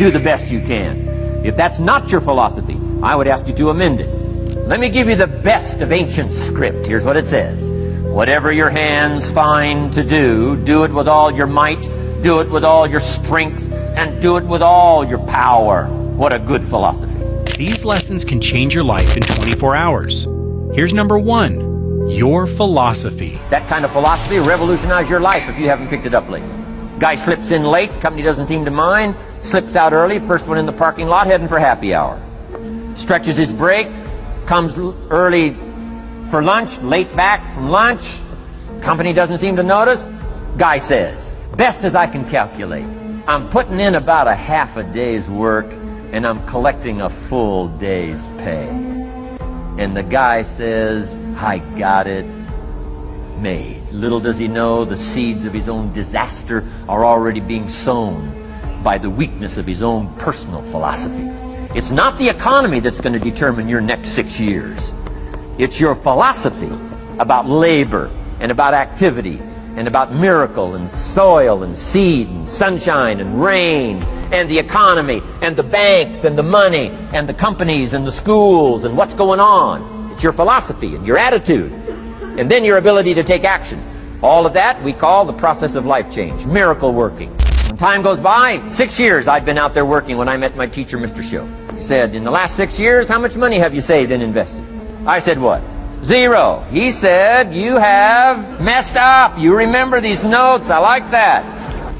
do the best you can. If that's not your philosophy, I would ask you to amend it. Let me give you the best of ancient script. Here's what it says. Whatever your hands find to do, do it with all your might, do it with all your strength, and do it with all your power. What a good philosophy. These lessons can change your life in 24 hours. Here's number 1, your philosophy. That kind of philosophy will revolutionize your life if you haven't picked it up lately. Guy slips in late, company doesn't seem to mind, slips out early, first one in the parking lot, heading for happy hour. Stretches his break, comes early for lunch, late back from lunch, company doesn't seem to notice. Guy says, best as I can calculate, I'm putting in about a half a day's work and I'm collecting a full day's pay. And the guy says, I got it made. Little does he know the seeds of his own disaster are already being sown by the weakness of his own personal philosophy. It's not the economy that's going to determine your next 6 years. It's your philosophy about labor and about activity and about miracle and soil and seed and sunshine and rain and the economy and the banks and the money and the companies and the schools and what's going on. It's your philosophy and your attitude and then your ability to take action. All of that we call the process of life change, miracle working. When time goes by, 6 years I'd been out there working when I met my teacher, Mr. Schoaf. He said, in the last 6 years, how much money have you saved and invested? I said, what? 0. He said, you have messed up. You remember these notes. I like that.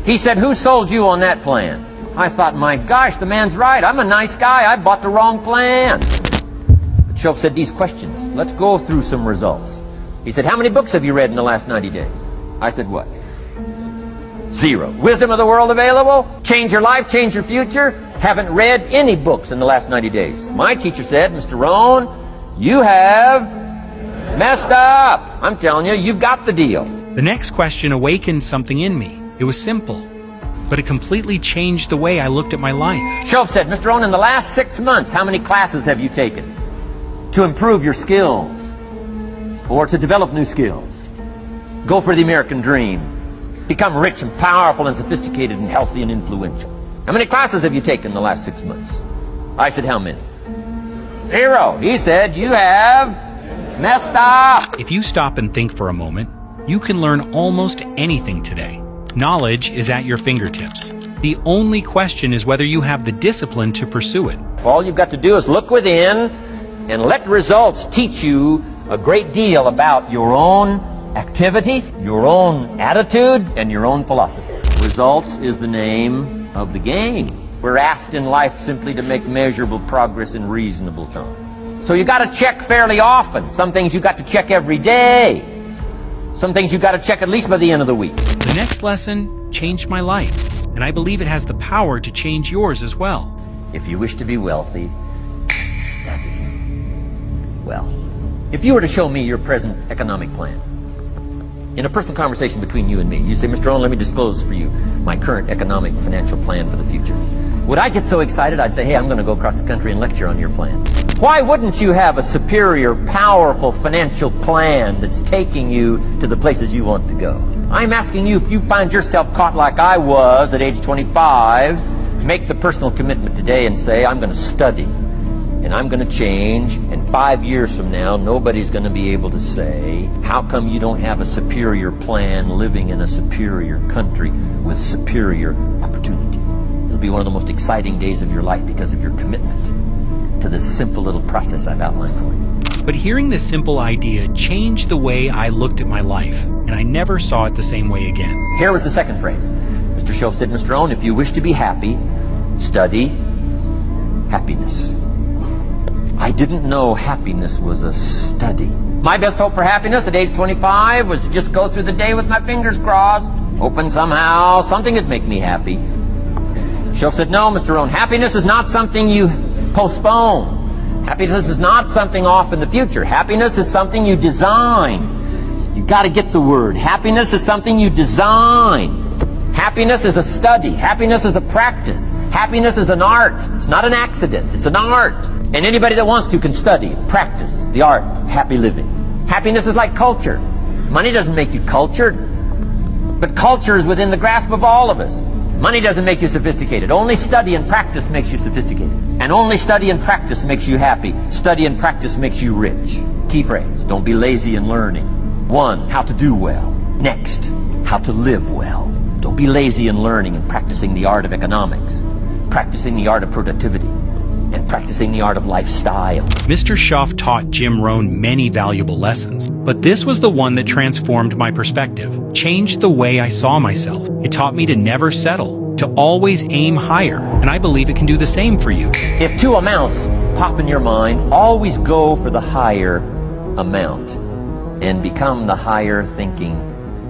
He said, who sold you on that plan? I thought, my gosh, the man's right. I'm a nice guy. I bought the wrong plan. But Schoaf said, these questions. Let's go through some results. He said, how many books have you read in the last 90 days? I said, what? 0. Wisdom of the world available? Change your life, change your future? Haven't read any books in the last 90 days. My teacher said, Mr. ROHN, you have messed up. I'm telling you, you've got the deal. The next question awakened something in me. It was simple, but it completely changed the way I looked at my life. Schoaf said, Mr. ROHN, in the last 6 months, how many classes have you taken to improve your skills or to develop new skills? Go for the American dream. Become rich and powerful and sophisticated and healthy and influential. How many classes have you taken in the last 6 months? I said, how many? 0. He said, you have messed up. If you stop and think for a moment, you can learn almost anything today. Knowledge is at your fingertips. The only question is whether you have the discipline to pursue it. All you've got to do is look within and let results teach you a great deal about your own activity, your own attitude, and your own philosophy. Results is the name of the game. We're asked in life simply to make measurable progress in reasonable time. So you got to check fairly often. Some things you got to check every day. Some things you got to check at least by the end of the week. The next lesson changed my life, and I believe it has the power to change yours as well. If you wish to be wealthy, study wealth. If you were to show me your present economic plan, in a personal conversation between you and me, you say, Mr. ROHN, let me disclose for you my current economic financial plan for the future. Would I get so excited I'd say, hey, I'm going to go across the country and lecture on your plan? Why wouldn't you have a superior, powerful financial plan that's taking you to the places you want to go? I'm asking you, if you find yourself caught like I was at age 25, make the personal commitment today and say, I'm going to study and I'm going to change, and 5 years from now, nobody's going to be able to say, how come you don't have a superior plan living in a superior country with superior opportunity? It'll be one of the most exciting days of your life because of your commitment to this simple little process I've outlined for you. But hearing this simple idea changed the way I looked at my life, and I never saw it the same way again. Here was the second phrase. Mr. Schoaf said, Mr. ROHN, if you wish to be happy, study happiness. I didn't know happiness was a study. My best hope for happiness at age 25 was to just go through the day with my fingers crossed, hoping somehow something would make me happy. Schoaf said, no, Mr. ROHN, happiness is not something you postpone. Happiness is not something off in the future. Happiness is something you design. You got to get the word. Happiness is something you design. Happiness is a study. Happiness is a practice. Happiness is an art. It's not an accident. It's an art. And anybody that wants to can study, practice the art of happy living. Happiness is like culture. Money doesn't make you cultured, but culture is within the grasp of all of us. Money doesn't make you sophisticated. Only study and practice makes you sophisticated. And only study and practice makes you happy. Study and practice makes you rich. Key phrase, don't be lazy in learning. 1, how to do well. Next, how to live well. Don't be lazy in learning and practicing the art of economics, practicing the art of productivity, and practicing the art of lifestyle. Mr. Schaaf taught Jim Rohn many valuable lessons, but this was the one that transformed my perspective, changed the way I saw myself. It taught me to never settle, to always aim higher, and I believe it can do the same for you. If two amounts pop in your mind, always go for the higher amount and become the higher thinking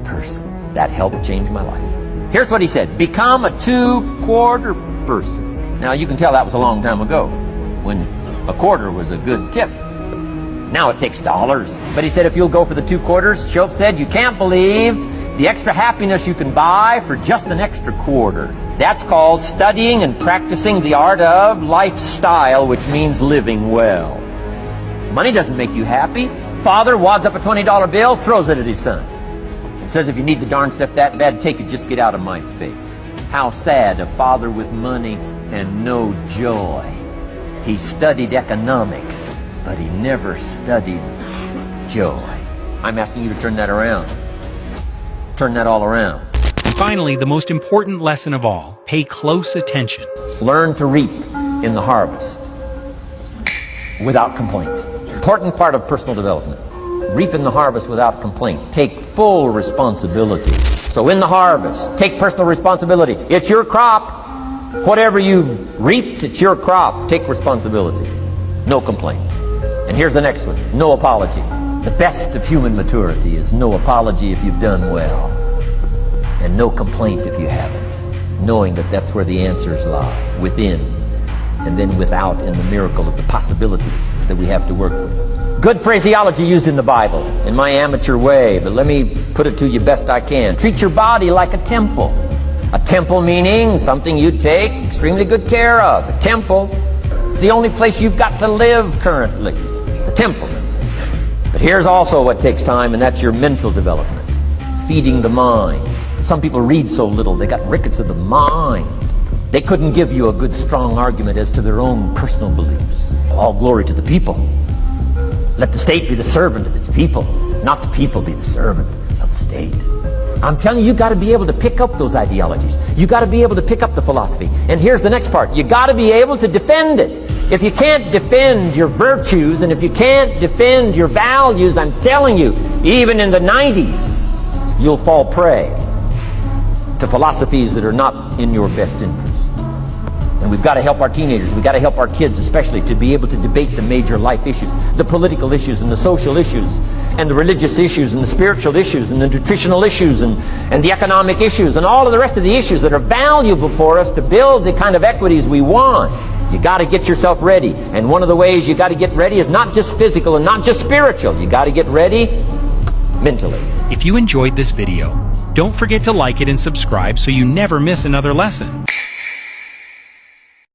person. That helped change my life. Here's what he said, become a 2-quarter person. Now, you can tell that was a long time ago, when a quarter was a good tip. Now it takes dollars. But he said, if you'll go for the 2 quarters, Schaaf said, you can't believe the extra happiness you can buy for just an extra quarter. That's called studying and practicing the art of lifestyle, which means living well. Money doesn't make you happy. Father wads up a $20 bill, throws it at his son, and says, if you need the darn stuff that bad, take it, just get out of my face. How sad, a father with money and no joy. He studied economics, but he never studied joy. I'm asking you to turn that around. Turn that all around. And finally, the most important lesson of all, pay close attention. Learn to reap in the harvest without complaint. Important part of personal development. Reap in the harvest without complaint. Take full responsibility. So in the harvest, take personal responsibility. It's your crop. Whatever you've reaped, it's your crop. Take responsibility. No complaint. And here's the next one. No apology. The best of human maturity is no apology if you've done well, and no complaint if you haven't, knowing that that's where the answers lie, within, and then without in the miracle of the possibilities that we have to work with. Good phraseology used in the Bible, in my amateur way, but let me put it to you best I can. Treat your body like a temple. A temple meaning something you take extremely good care of. A temple, it's the only place you've got to live currently. The temple. But here's also what takes time, and that's your mental development. Feeding the mind. Some people read so little, they got rickets of the mind. They couldn't give you a good, strong argument as to their own personal beliefs. All glory to the people. Let the state be the servant of its people, not the people be the servant of the state. I'm telling you, you got to be able to pick up those ideologies. You got to be able to pick up the philosophy. And here's the next part. You got to be able to defend it. If you can't defend your virtues, and if you can't defend your values, I'm telling you, even in the 90s, you'll fall prey to philosophies that are not in your best interest. And we've got to help our teenagers, we've got to help our kids especially, to be able to debate the major life issues, the political issues and the social issues, and the religious issues and the spiritual issues and the nutritional issues and the economic issues and all of the rest of the issues that are valuable for us to build the kind of equities we want. You got to get yourself ready. And one of the ways you got to get ready is not just physical and not just spiritual. You got to get ready mentally. If you enjoyed this video, don't forget to like it and subscribe so you never miss another lesson.